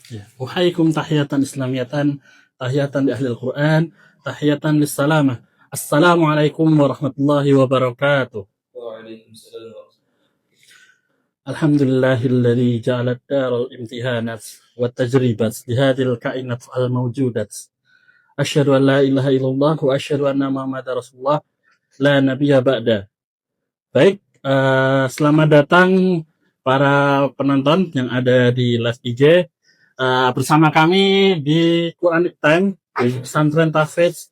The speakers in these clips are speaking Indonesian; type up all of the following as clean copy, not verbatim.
Ya. Uhaikum tahiyatan islamiyatan, tahiyatan di ahli Al-Quran, tahiyatan lissalamah. Assalamualaikum warahmatullahi wabarakatuh. Waalaikumsalam. Alhamdulillahilladzi ja'ala ad-daral imtihanat wa tajribat li hadhil kainat al-mawjudat. Asyhadu an la ilaha illallah wa asyhadu anna Muhammadar Rasulullah la nabiyya ba'da. Baik, selamat datang para penonton yang ada di live IG. Bersama kami di Quranic Time di Pesantren Tahfidz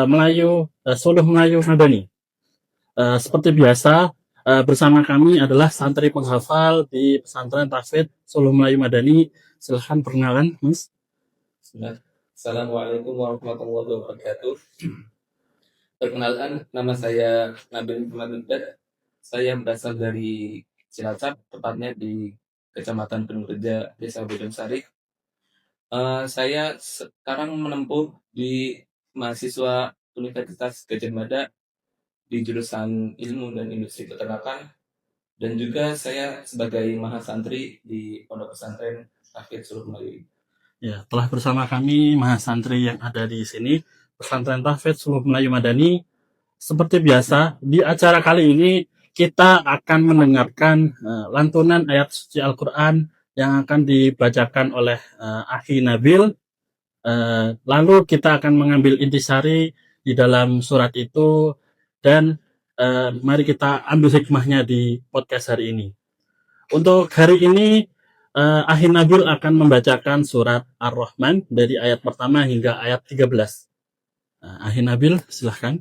Melayu Suluh Melayu Madani. Seperti biasa, bersama kami adalah santri penghafal di Pesantren Tahfidz Suluh Melayu Madani. Silahkan perkenalan, Mas. Assalamualaikum warahmatullahi wabarakatuh. Perkenalkan, nama saya Nabil Muhammad. Saya berasal dari Cilacap, tepatnya di Kecamatan Penuh-Reja, Desa Bojong-Sari. Saya sekarang menempuh di mahasiswa Universitas Gadjah Mada di jurusan Ilmu dan Industri Peternakan, dan juga saya sebagai mahasantri di Pondok Pesantren Tahfidz Suluh Melayu. Ya, telah bersama kami mahasantri yang ada di sini, Pesantren Tahfidz Suluh Melayu Madani. Seperti biasa, di acara kali ini kita akan mendengarkan lantunan ayat suci Al-Quran yang akan dibacakan oleh Akhi Nabil. Lalu kita akan mengambil intisari di dalam surat itu, dan mari kita ambil hikmahnya di podcast hari ini. Untuk hari ini, Akhi Nabil akan membacakan surat Ar-Rahman dari ayat pertama hingga ayat 13. Akhi Nabil, silahkan.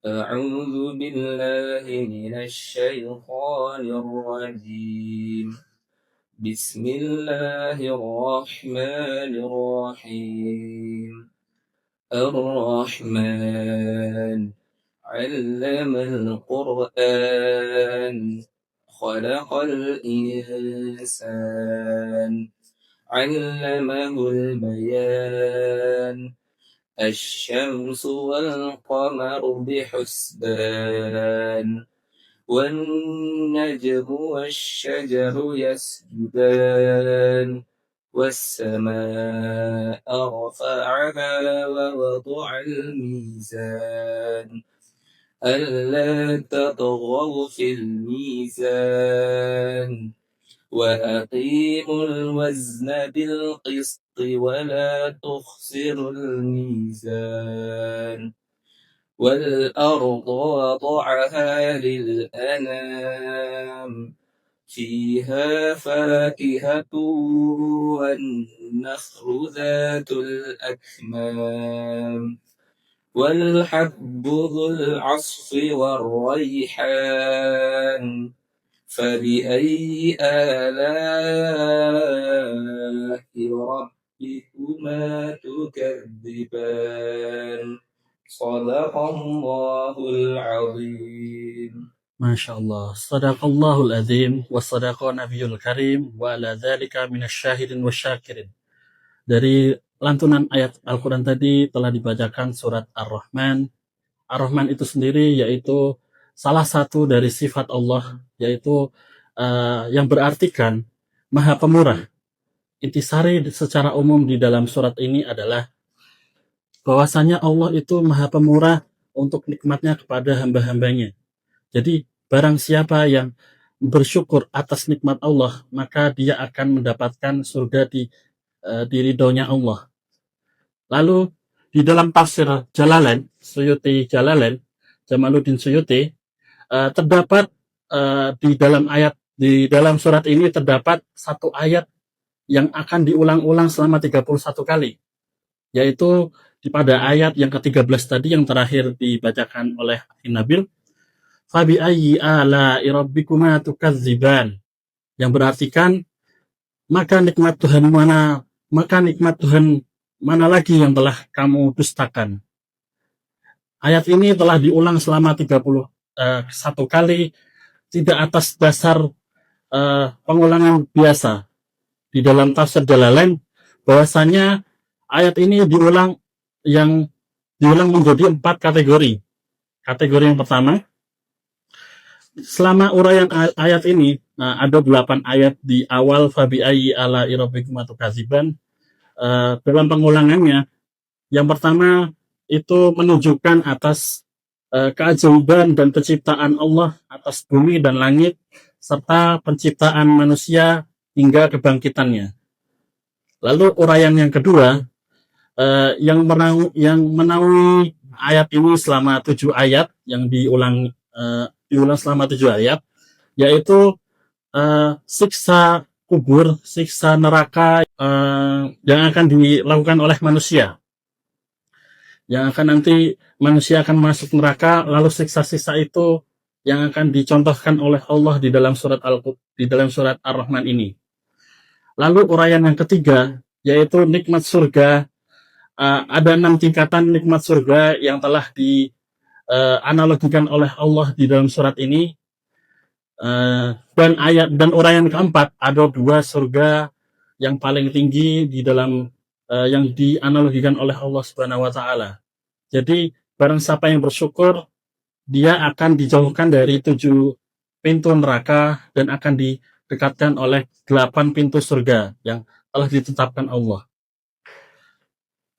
أعوذ بالله من الشيطان الرجيم بسم الله الرحمن الرحيم الرحمن علم القرآن خلق الإنسان علمه البيان الشمس والقمر بحسبان والنجم والشجر يسجدان والسماء رفعها ووضع الميزان ألا تطغوا في الميزان وأقيموا الوزن بالقسط ولا تخسروا الميزان والأرض وضعها للأنام فيها فاكهة والنخل ذات الأكمام والحب ذو العصف والريحان فبأي آلاء ربكما تكذبان صدق الله العظيم. Masya Allah, sadaqallahul azim, wa sadaqa nabiyul karim, wa ala dhalika minasyahidin wa syakirin. Dari lantunan ayat Al-Quran tadi telah dibacakan surat Ar-Rahman. Ar-Rahman itu sendiri yaitu salah satu dari sifat Allah, yaitu yang berartikan Maha Pemurah. Intisari secara umum di dalam surat ini adalah bahwasanya Allah itu Maha Pemurah untuk nikmatnya kepada hamba-hambanya. Jadi barang siapa yang bersyukur atas nikmat Allah, maka dia akan mendapatkan surga di ridhonya Allah. Lalu di dalam tafsir Jalalain, Suyuti Jalalain, Jamaluddin Suyuti, terdapat di dalam surat ini terdapat satu ayat yang akan diulang-ulang selama 31 kali, yaitu pada ayat yang ke-13 tadi yang terakhir dibacakan oleh Nabil, Fabi ayyi ala'i rabbikuma tukadziban, yang berartikan maka nikmat Tuhan mana lagi yang telah kamu dustakan. Ayat ini telah diulang selama 31 kali, tidak atas dasar pengulangan biasa. Di dalam tafsir Jalalain bahwasanya ayat ini diulang menjadi 4 kategori. Kategori yang pertama, selama uraian ayat ini ada 8 ayat di awal fabi ayyi ala rabbikum tukadziban. Dalam pengulangannya, yang pertama itu menunjukkan atas keajaiban dan penciptaan Allah atas bumi dan langit serta penciptaan manusia hingga kebangkitannya. Lalu uraian yang kedua yang menaungi ayat ini selama 7 ayat yang diulang selama 7 ayat, yaitu siksa kubur, siksa neraka yang akan dilakukan oleh manusia. Yang akan nanti manusia akan masuk neraka, lalu siksa-siksa itu yang akan dicontohkan oleh Allah di dalam surat Ar-Rahman ini. Lalu uraian yang ketiga, yaitu nikmat surga. Ada 6 tingkatan nikmat surga yang telah dianalogikan oleh Allah di dalam surat ini. Dan uraian keempat, ada 2 surga yang paling tinggi di dalam yang dianalogikan oleh Allah Subhanahu wa taala. Jadi barang siapa yang bersyukur, dia akan dijauhkan dari 7 pintu neraka dan akan didekatkan oleh 8 pintu surga yang telah ditetapkan Allah.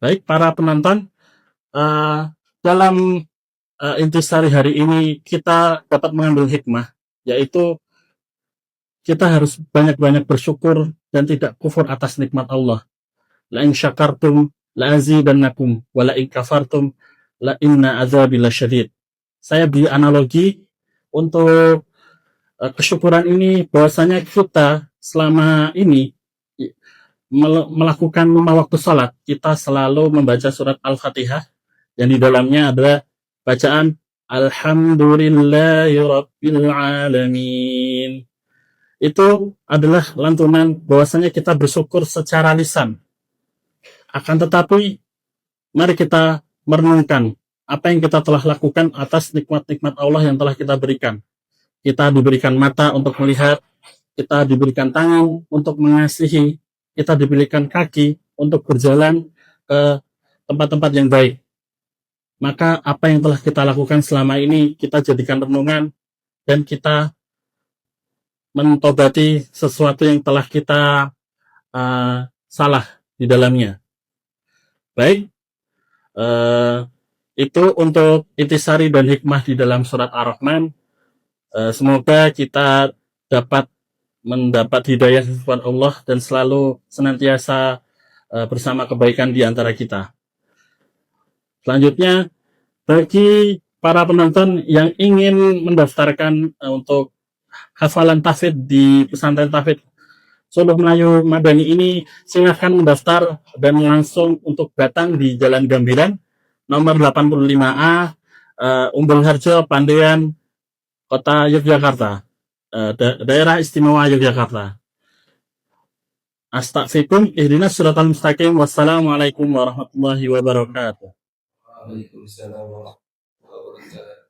Baik para penonton, dalam intisari hari ini kita dapat mengambil hikmah, yaitu kita harus banyak-banyak bersyukur dan tidak kufur atas nikmat Allah. La in syakartum la azidannakum wa la in kafartum la inna azabi lasyadid. Saya beri analogi untuk kesyukuran ini, bahwasanya kita selama ini melakukan 5 waktu salat, kita selalu membaca surat Al-Fatihah yang di dalamnya adalah bacaan Alhamdulillahirabbil alamin. Itu adalah lantunan bahwasanya kita bersyukur secara lisan. Akan tetapi mari kita merenungkan apa yang kita telah lakukan atas nikmat-nikmat Allah yang telah kita berikan. Kita diberikan mata untuk melihat, kita diberikan tangan untuk mengasihi, kita diberikan kaki untuk berjalan ke tempat-tempat yang baik. Maka apa yang telah kita lakukan selama ini kita jadikan renungan dan kita mentobati sesuatu yang telah kita salah di dalamnya. Baik, itu untuk intisari dan hikmah di dalam surat Ar-Rahman. Semoga kita dapat mendapat hidayah dari Allah dan selalu senantiasa bersama kebaikan di antara kita. Selanjutnya, bagi para penonton yang ingin mendaftarkan untuk hafalan tahfidz di pesantren tahfidz Suluh Melayu Madani ini, silahkan mendaftar dan langsung untuk datang di Jalan Gambiran nomor 85A, Umbul Harjo, Pandean, Kota Yogyakarta, Daerah Istimewa Yogyakarta. Astagfirullahaladzim, ihdinas siratal mustaqim. Wassalamualaikum warahmatullahi wabarakatuh. Waalaikumsalam warahmatullahi wabarakatuh.